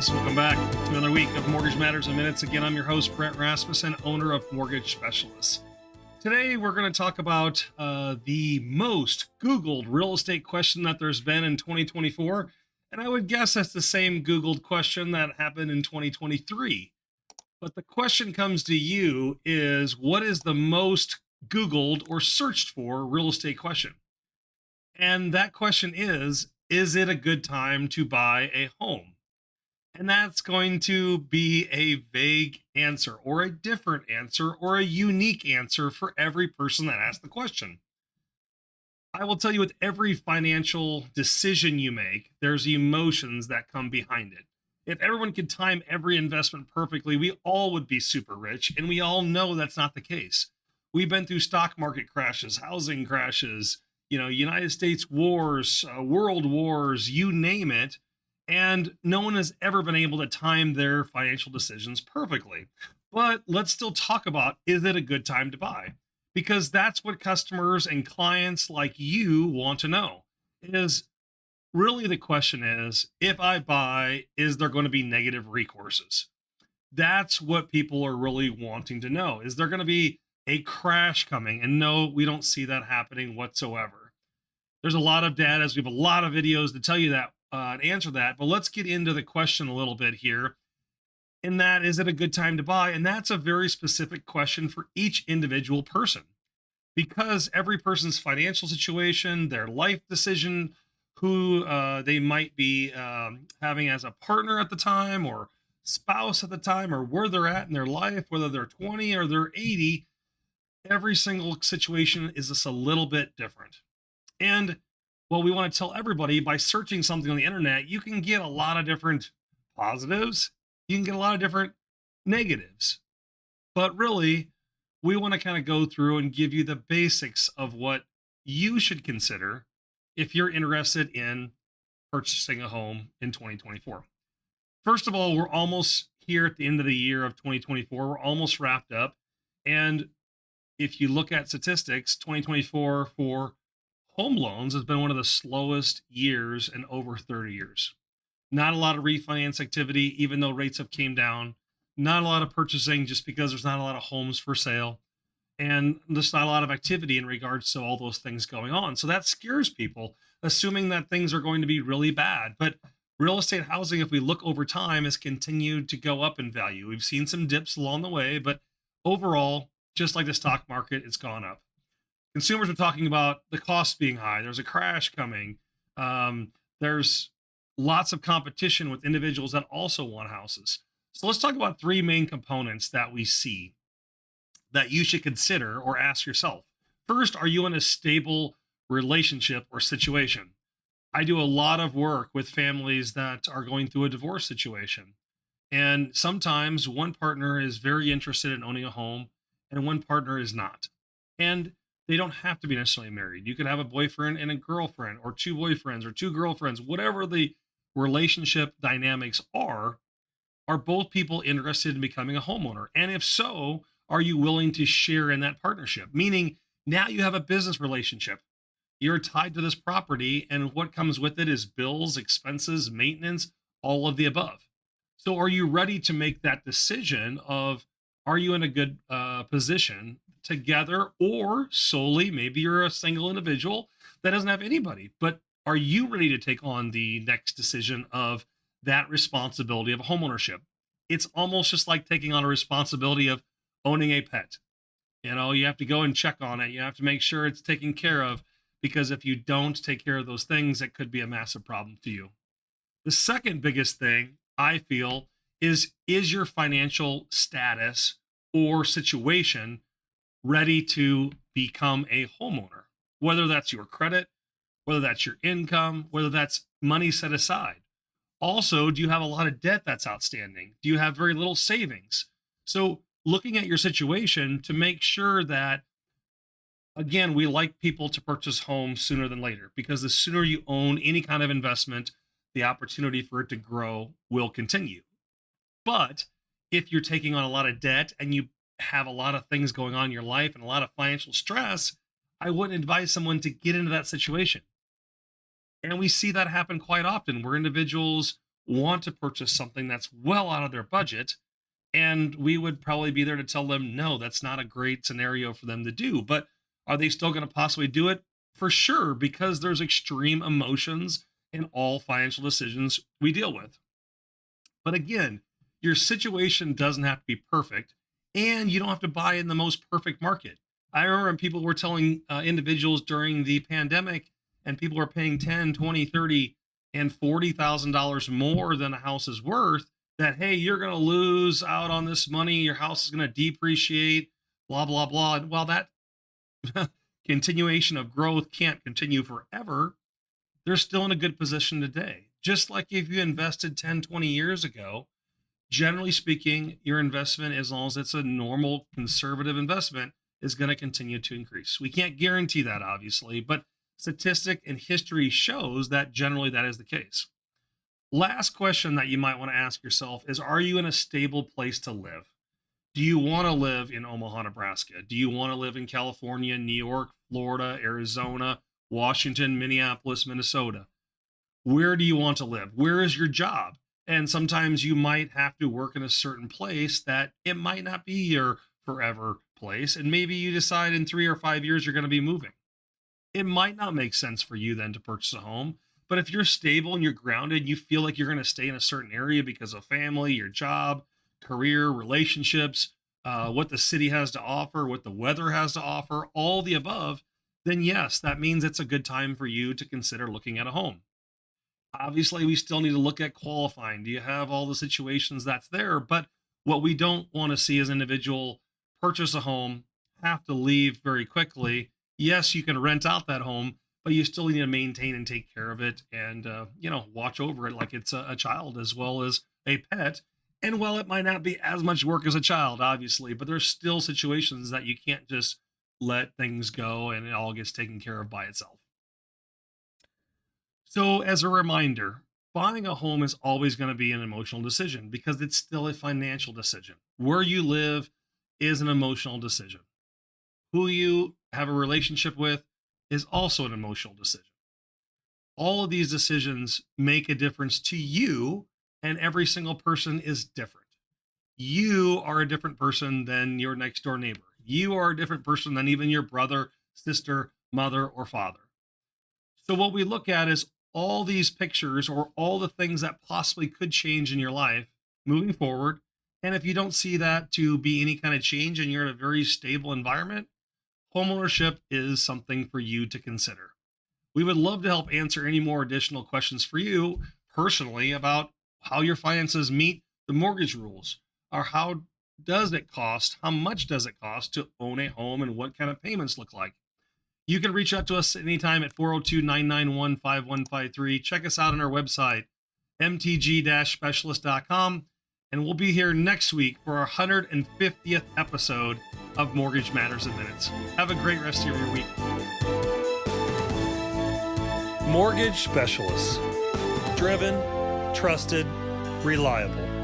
guys. Welcome back to another week of Mortgage Matters in Minutes. Again, I'm your host, Brent Rasmussen, owner of Mortgage Specialists. Today, we're going to talk about the most Googled real estate question that there's been in 2024. And I would guess that's the same Googled question that happened in 2023. But the question comes to you is, what is the most Googled or searched for real estate question? And that question is it a good time to buy a home? And that's going to be a vague answer or a different answer or a unique answer for every person that asked the question. I will tell you, with every financial decision you make, there's emotions that come behind it. If everyone could time every investment perfectly, we all would be super rich. And we all know that's not the case. We've been through stock market crashes, housing crashes, United States wars, world wars, you name it. And no one has ever been able to time their financial decisions perfectly. But let's still talk about, is it a good time to buy? Because that's what customers and clients like you want to know. Is really the question is, if I buy, is there going to be negative recourses? That's what people are really wanting to know. Is there going to be a crash coming? And no, we don't see that happening whatsoever. There's a lot of data, we have a lot of videos to tell you that and answer that. But let's get into the question a little bit here. And that, is it a good time to buy? And that's a very specific question for each individual person, because every person's financial situation, their life decision, who they might be having as a partner at the time or spouse at the time, or where they're at in their life, whether they're 20 or they're 80, every single situation is just a little bit different. And well, we want to tell everybody, by searching something on the internet, you can get a lot of different positives. You can get a lot of different negatives. But really, we want to kind of go through and give you the basics of what you should consider if you're interested in purchasing a home in 2024. First of all, we're almost here at the end of the year of 2024. We're almost wrapped up. And if you look at statistics, 2024 for home loans has been one of the slowest years in over 30 years. Not a lot of refinance activity, even though rates have came down. Not a lot of purchasing, just because there's not a lot of homes for sale. And there's not a lot of activity in regards to all those things going on. So that scares people, assuming that things are going to be really bad. But real estate housing, if we look over time, has continued to go up in value. We've seen some dips along the way, but overall, just like the stock market, it's gone up. Consumers are talking about the costs being high. There's a crash coming. There's lots of competition with individuals that also want houses. So let's talk about three main components that we see that you should consider or ask yourself. First, are you in a stable relationship or situation? I do a lot of work with families that are going through a divorce situation. And sometimes one partner is very interested in owning a home and one partner is not. And they don't have to be necessarily married. You could have a boyfriend and a girlfriend, or two boyfriends or two girlfriends, whatever the relationship dynamics are both people interested in becoming a homeowner? And if so, are you willing to share in that partnership? Meaning, now you have a business relationship. You're tied to this property, and what comes with it is bills, expenses, maintenance, all of the above. So are you ready to make that decision of, are you in a good position together, or solely, maybe you're a single individual that doesn't have anybody, but are you ready to take on the next decision of that responsibility of homeownership? It's almost just like taking on a responsibility of owning a pet. You have to go and check on it. You have to make sure it's taken care of, because if you don't take care of those things, it could be a massive problem to you. The second biggest thing I feel is your financial status or situation ready to become a homeowner? Whether that's your credit, whether that's your income, whether that's money set aside. Also, do you have a lot of debt that's outstanding? Do you have very little savings? So looking at your situation to make sure that, again, we like people to purchase homes sooner than later, because the sooner you own any kind of investment, the opportunity for it to grow will continue. But if you're taking on a lot of debt and you have a lot of things going on in your life and a lot of financial stress, I wouldn't advise someone to get into that situation. And we see that happen quite often, where individuals want to purchase something that's well out of their budget. And we would probably be there to tell them, no, that's not a great scenario for them to do. But are they still going to possibly do it? For sure, because there's extreme emotions in all financial decisions we deal with. But again, your situation doesn't have to be perfect, and you don't have to buy in the most perfect market. I remember when people were telling individuals during the pandemic, and people were paying 10, 20, 30, and $40,000 more than a house is worth, that, hey, you're going to lose out on this money. Your house is going to depreciate, blah, blah, blah. And while that continuation of growth can't continue forever, they're still in a good position today. Just like if you invested 10, 20 years ago, generally speaking, your investment, as long as it's a normal conservative investment, is going to continue to increase. We can't guarantee that, obviously, but statistic and history shows that generally that is the case. Last question that you might want to ask yourself is, are you in a stable place to live? Do you want to live in Omaha, Nebraska? Do you want to live in California, New York, Florida, Arizona, Washington, Minneapolis, Minnesota? Where do you want to live? Where is your job? And sometimes you might have to work in a certain place that it might not be your forever place. And maybe you decide in 3 or 5 years you're going to be moving. It might not make sense for you then to purchase a home. But if you're stable and you're grounded, you feel like you're going to stay in a certain area because of family, your job, career, relationships, what the city has to offer, what the weather has to offer, all the above, then yes, that means it's a good time for you to consider looking at a home. Obviously, we still need to look at qualifying. Do you have all the situations that's there? But what we don't want to see is an individual purchase a home, have to leave very quickly. Yes, you can rent out that home, but you still need to maintain and take care of it and, watch over it like it's a child as well as a pet. And while it might not be as much work as a child, obviously, but there's still situations that you can't just let things go and it all gets taken care of by itself. So, as a reminder, buying a home is always going to be an emotional decision because it's still a financial decision. Where you live is an emotional decision. Who you have a relationship with is also an emotional decision. All of these decisions make a difference to you, and every single person is different. You are a different person than your next door neighbor. You are a different person than even your brother, sister, mother, or father. So, what we look at is all these pictures or all the things that possibly could change in your life moving forward. And if you don't see that to be any kind of change and you're in a very stable environment, homeownership is something for you to consider. We would love to help answer any more additional questions for you personally about how your finances meet the mortgage rules, or how does it cost, how much does it cost to own a home, and what kind of payments look like. You can reach out to us anytime at 402-991-5153. Check us out on our website, mtg-specialist.com. And we'll be here next week for our 150th episode of Mortgage Matters in Minutes. Have a great rest of your week. Mortgage Specialists. Driven, trusted, reliable.